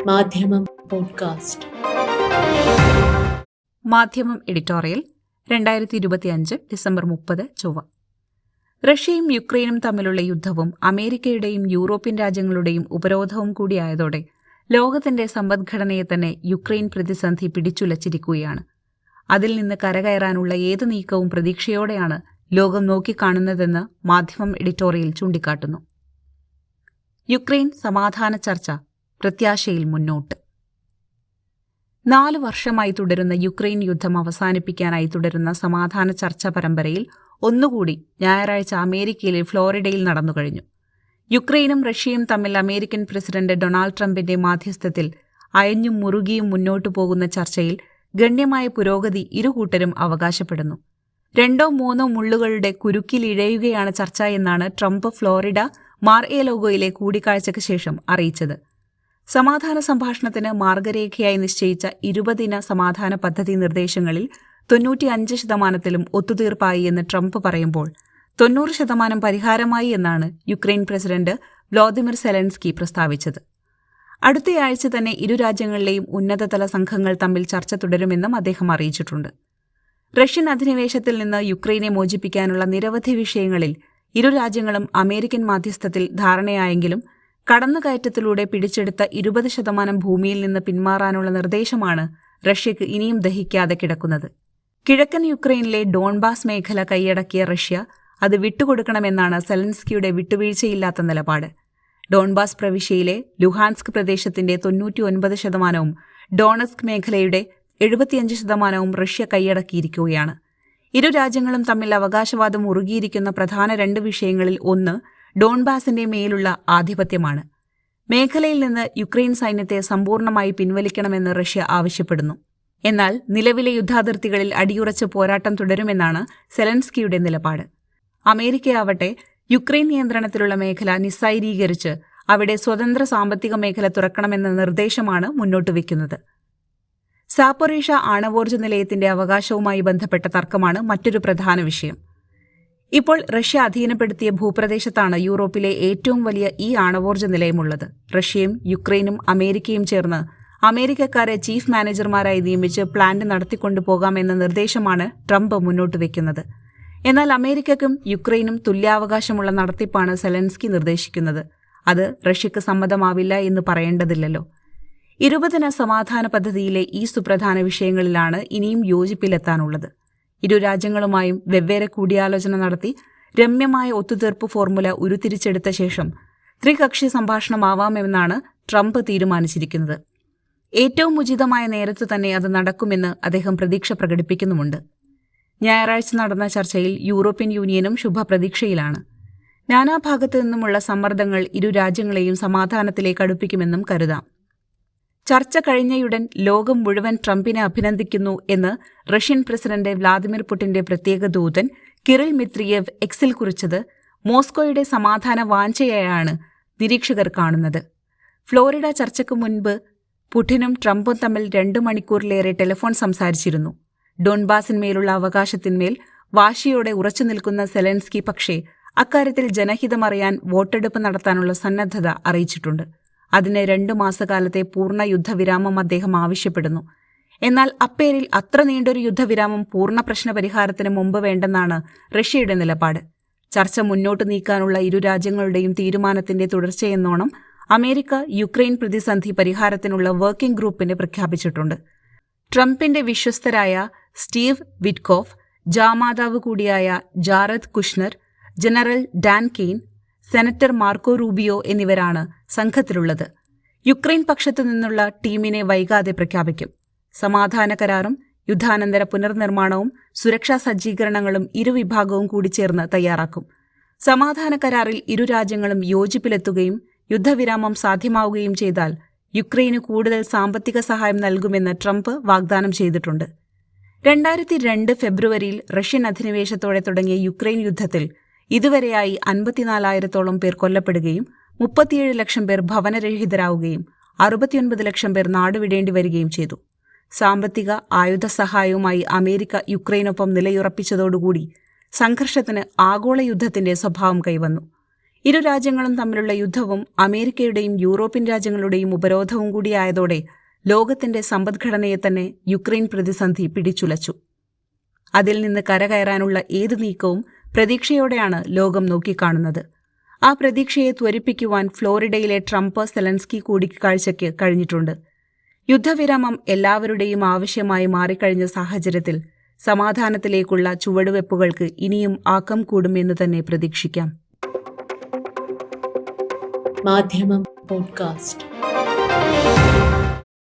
മാധ്യമം പോഡ്കാസ്റ്റ്. മാധ്യമം editorial 2025 December 30 ചൊവ്വ. റഷ്യയും യുക്രൈനും തമ്മിലുള്ള യുദ്ധവും അമേരിക്കയുടെയും യൂറോപ്യൻ രാജ്യങ്ങളുടെയും ഉപരോധവും കൂടിയായതോടെ ലോകത്തിന്റെ സമ്പദ്ഘടനയെ തന്നെ യുക്രൈൻ പ്രതിസന്ധി പിടിച്ചുലച്ചിരിക്കുകയാണ്. അതിൽ നിന്ന് കരകയറാനുള്ള ഏത് നീക്കവും പ്രതീക്ഷയോടെയാണ് ലോകം നോക്കിക്കാണുന്നതെന്ന് മാധ്യമം എഡിറ്റോറിയൽ ചൂണ്ടിക്കാട്ടുന്നു. യുക്രൈൻ സമാധാന ചർച്ച പ്രത്യാശയിൽ മുന്നോട്ട്. 4 വർഷമായി തുടരുന്ന യുക്രൈൻ യുദ്ധം അവസാനിപ്പിക്കാനായി തുടരുന്ന സമാധാന ചർച്ച പരമ്പരയിൽ ഒന്നുകൂടി ഞായറാഴ്ച അമേരിക്കയിലെ ഫ്ലോറിഡയിൽ നടന്നുകഴിഞ്ഞു. യുക്രൈനും റഷ്യയും തമ്മിൽ അമേരിക്കൻ പ്രസിഡന്റ് ഡൊണാൾഡ് ട്രംപിന്റെ മാധ്യസ്ഥത്തിൽ അയഞ്ഞും മുറുകിയും മുന്നോട്ടു പോകുന്ന ചർച്ചയിൽ ഗണ്യമായ പുരോഗതി ഇരുകൂട്ടരും അവകാശപ്പെടുന്നു. 2-3 മുള്ളുകളുടെ കുരുക്കിലിഴയുകയാണ് ചർച്ച എന്നാണ് ട്രംപ് ഫ്ലോറിഡ മാർ-എ-ലോഗോയിലെ കൂടിക്കാഴ്ചയ്ക്ക് ശേഷം അറിയിച്ചത്. സമാധാന സംഭാഷണത്തിന് മാർഗരേഖയായി നിശ്ചയിച്ച 20-ദിന സമാധാന പദ്ധതി നിർദ്ദേശങ്ങളിൽ 95% ഒത്തുതീർപ്പായി എന്ന് ട്രംപ് പറയുമ്പോൾ 90% പരിഹാരമായി എന്നാണ് യുക്രൈൻ പ്രസിഡന്റ് വ്ളാദിമിർ സെലൻസ്കി പ്രസ്താവിച്ചത്. അടുത്തയാഴ്ച തന്നെ ഇരു രാജ്യങ്ങളിലെയും ഉന്നതതല സംഘങ്ങൾ തമ്മിൽ ചർച്ച തുടരുമെന്നും അദ്ദേഹം അറിയിച്ചിട്ടുണ്ട്. റഷ്യൻ അധിനിവേശത്തിൽ നിന്ന് യുക്രൈനെ മോചിപ്പിക്കാനുള്ള നിരവധി വിഷയങ്ങളിൽ ഇരു രാജ്യങ്ങളും അമേരിക്കൻ മാധ്യസ്ഥത്തിൽ ധാരണയായെങ്കിലും കടന്നുകയറ്റത്തിലൂടെ പിടിച്ചെടുത്ത 20% ഭൂമിയിൽ നിന്ന് പിന്മാറാനുള്ള നിർദ്ദേശമാണ് റഷ്യയ്ക്ക് ഇനിയും ദഹിക്കാതെ കിടക്കുന്നത്. കിഴക്കൻ യുക്രൈനിലെ ഡോൺബാസ് മേഖല കൈയടക്കിയ റഷ്യ അത് വിട്ടുകൊടുക്കണമെന്നാണ് സെലൻസ്കിയുടെ വിട്ടുവീഴ്ചയില്ലാത്ത നിലപാട്. ഡോൺബാസ് പ്രവിശ്യയിലെ ലുഹാൻസ്ക് പ്രദേശത്തിന്റെ 99%, ഡോണസ്ക് മേഖലയുടെ 75% റഷ്യ കൈയടക്കിയിരിക്കുകയാണ്. ഇരു രാജ്യങ്ങളും തമ്മിൽ അവകാശവാദം ഉറുകിയിരിക്കുന്ന പ്രധാന 2 വിഷയങ്ങളിൽ ഒന്ന് ഡോൺബാസിന്റെ മേലുള്ള ആധിപത്യമാണ്. മേഖലയിൽ നിന്ന് യുക്രൈൻ സൈന്യത്തെ സമ്പൂർണ്ണമായി പിൻവലിക്കണമെന്ന് റഷ്യ ആവശ്യപ്പെടുന്നു. എന്നാൽ നിലവിലെ യുദ്ധാതിർത്തികളിൽ അടിയുറച്ച പോരാട്ടം തുടരുമെന്നാണ് സെലൻസ്കിയുടെ നിലപാട്. അമേരിക്കയാവട്ടെ യുക്രൈൻ നിയന്ത്രണത്തിലുള്ള മേഖല നിസ്സായീകരിച്ച് അവിടെ സ്വതന്ത്ര സാമ്പത്തിക മേഖല തുറക്കണമെന്ന നിർദ്ദേശമാണ് മുന്നോട്ടുവെക്കുന്നത്. സാപ്പൊറീഷ ആണവോർജ്ജ നിലയത്തിന്റെ അവകാശവുമായി ബന്ധപ്പെട്ട തർക്കമാണ് മറ്റൊരു പ്രധാന വിഷയം. ഇപ്പോൾ റഷ്യ അധീനപ്പെടുത്തിയ ഭൂപ്രദേശത്താണ് യൂറോപ്പിലെ ഏറ്റവും വലിയ ഈ ആണവോർജ്ജ നിലയമുള്ളത്. റഷ്യയും യുക്രൈനും അമേരിക്കയും ചേർന്ന് അമേരിക്കക്കാരെ ചീഫ് മാനേജർമാരായി നിയമിച്ച് പ്ലാന്റ് നടത്തിക്കൊണ്ടുപോകാമെന്ന നിർദ്ദേശമാണ് ട്രംപ് മുന്നോട്ട് വയ്ക്കുന്നത്. എന്നാൽ അമേരിക്കയ്ക്കും യുക്രൈനും തുല്യാവകാശമുള്ള നടത്തിപ്പാണ് സെലൻസ്കി നിർദ്ദേശിക്കുന്നത്. അത് റഷ്യയ്ക്ക് സമ്മതമാവില്ല എന്ന് പറയേണ്ടതില്ലല്ലോ. 20-ദിന സമാധാന പദ്ധതിയിലെ ഈ സുപ്രധാന വിഷയങ്ങളിലാണ് ഇനിയും യോജിപ്പിലെത്താനുള്ളത്. ഇരു രാജ്യങ്ങളുമായും വെവ്വേറെ കൂടിയാലോചന നടത്തി രമ്യമായ ഒത്തുതീർപ്പ് ഫോർമുല ഉരുത്തിരിച്ചെടുത്ത ശേഷം ത്രികക്ഷി സംഭാഷണമാവാമെന്നാണ് ട്രംപ് തീരുമാനിച്ചിരിക്കുന്നത്. ഏറ്റവും ഉചിതമായ നേരത്തു തന്നെ അത് നടക്കുമെന്ന് അദ്ദേഹം പ്രതീക്ഷ പ്രകടിപ്പിക്കുന്നുമുണ്ട്. ഞായറാഴ്ച നടന്ന ചർച്ചയിൽ യൂറോപ്യൻ യൂണിയനും ശുഭപ്രതീക്ഷയിലാണ്. നാനാഭാഗത്തു നിന്നുമുള്ള സമ്മർദ്ദങ്ങൾ ഇരു രാജ്യങ്ങളെയും സമാധാനത്തിലേക്ക് അടുപ്പിക്കുമെന്നും കരുതാം. ചർച്ച കഴിഞ്ഞയുടൻ ലോകം മുഴുവൻ ട്രംപിനെ അഭിനന്ദിക്കുന്നു എന്ന് റഷ്യൻ പ്രസിഡന്റ് വ്ളാദിമിർ പുടിന്റെ പ്രത്യേക ദൂതൻ കിറിൽ മിത്രിയേവ് എക്സിൽ കുറിച്ചത് മോസ്കോയുടെ സമാധാന വാഞ്ചയായാണ് നിരീക്ഷകർ കാണുന്നത്. ഫ്ലോറിഡ ചർച്ചയ്ക്ക് മുൻപ് പുടിനും ട്രംപും തമ്മിൽ 2 മണിക്കൂറിലേറെ ടെലിഫോൺ സംസാരിച്ചിരുന്നു. ഡോൺബാസിന്മേലുള്ള അവകാശത്തിന്മേൽ വാശിയോടെ ഉറച്ചുനിൽക്കുന്ന സെലൻസ്കി പക്ഷേ അക്കാര്യത്തിൽ ജനഹിതമറിയാൻ വോട്ടെടുപ്പ് നടത്താനുള്ള സന്നദ്ധത അറിയിച്ചിട്ടുണ്ട്. അതിന് 2 മാസക്കാലത്തെ പൂർണ്ണ യുദ്ധവിരാമം അദ്ദേഹം ആവശ്യപ്പെടുന്നു. എന്നാൽ അപ്പേരിൽ അത്ര നീണ്ടൊരു യുദ്ധവിരാമം പൂർണ്ണ പ്രശ്നപരിഹാരത്തിന് മുമ്പ് വേണ്ടെന്നാണ് റഷ്യയുടെ നിലപാട്. ചർച്ച മുന്നോട്ട് നീക്കാനുള്ള ഇരു രാജ്യങ്ങളുടെയും തീരുമാനത്തിന്റെ തുടർച്ചയെന്നോണം അമേരിക്ക യുക്രൈൻ പ്രതിസന്ധി പരിഹാരത്തിനുള്ള വർക്കിംഗ് ഗ്രൂപ്പിനെ പ്രഖ്യാപിച്ചിട്ടുണ്ട്. ട്രംപിന്റെ വിശ്വസ്തരായ സ്റ്റീവ് വിറ്റ്കോഫ്, ജാമാതാവ് കൂടിയായ Jared Kushner, general Dan Kane, senator Marco Rubio എന്നിവരാണ് സംഘത്തിലുള്ളത്. യുക്രൈൻ പക്ഷത്തു നിന്നുള്ള ടീമിനെ വൈകാതെ പ്രഖ്യാപിക്കും. സമാധാന കരാറും യുദ്ധാനന്തര പുനർനിർമ്മാണവും സുരക്ഷാ സജ്ജീകരണങ്ങളും ഇരുവിഭാഗവും കൂടി ചേർന്ന് തയ്യാറാക്കും. സമാധാന കരാറിൽ ഇരു രാജ്യങ്ങളും യോജിപ്പിലെത്തുകയും യുദ്ധവിരാമം സാധ്യമാവുകയും ചെയ്താൽ യുക്രൈന് കൂടുതൽ സാമ്പത്തിക സഹായം നൽകുമെന്ന് ട്രംപ് വാഗ്ദാനം ചെയ്തിട്ടുണ്ട്. 2002 ഫെബ്രുവരിയിൽ റഷ്യൻ അധിനിവേശത്തോടെ തുടങ്ങിയ യുക്രൈൻ യുദ്ധത്തിൽ ഇതുവരെയായി 54,000-ഓളം പേർ കൊല്ലപ്പെടുകയും 37 ലക്ഷം പേർ ഭവനരഹിതരാവുകയും 69 ലക്ഷം പേർ നാടുവിടേണ്ടി വരികയും ചെയ്തു. സാമ്പത്തിക ആയുധ സഹായവുമായി അമേരിക്ക യുക്രൈനൊപ്പം നിലയുറപ്പിച്ചതോടുകൂടി സംഘർഷത്തിന് ആഗോള യുദ്ധത്തിന്റെ സ്വഭാവം കൈവന്നു. ഇരു രാജ്യങ്ങളും തമ്മിലുള്ള യുദ്ധവും അമേരിക്കയുടെയും യൂറോപ്യൻ രാജ്യങ്ങളുടെയും ഉപരോധവും കൂടിയായതോടെ ലോകത്തിന്റെ സമ്പദ്ഘടനയെ തന്നെ യുക്രൈൻ പ്രതിസന്ധി പിടിച്ചുലച്ചു. അതിൽ നിന്ന് കരകയറാനുള്ള ഏത് നീക്കവും പ്രതീക്ഷയോടെയാണ് ലോകം നോക്കിക്കാണുന്നത്. ആ പ്രതീക്ഷയെ ത്വരിപ്പിക്കുവാൻ ഫ്ലോറിഡയിലെ ട്രംപ് സെലൻസ്കി കൂടിക്കാഴ്ചയ്ക്ക് കഴിഞ്ഞിട്ടുണ്ട്. യുദ്ധവിരാമം എല്ലാവരുടെയും ആവശ്യമായി മാറിക്കഴിഞ്ഞ സാഹചര്യത്തിൽ സമാധാനത്തിലേക്കുള്ള ചുവടുവെപ്പുകൾക്ക് ഇനിയും ആക്കം കൂടുമെന്ന് തന്നെ പ്രതീക്ഷിക്കാം. മാധ്യമം പോഡ്കാസ്റ്റ്.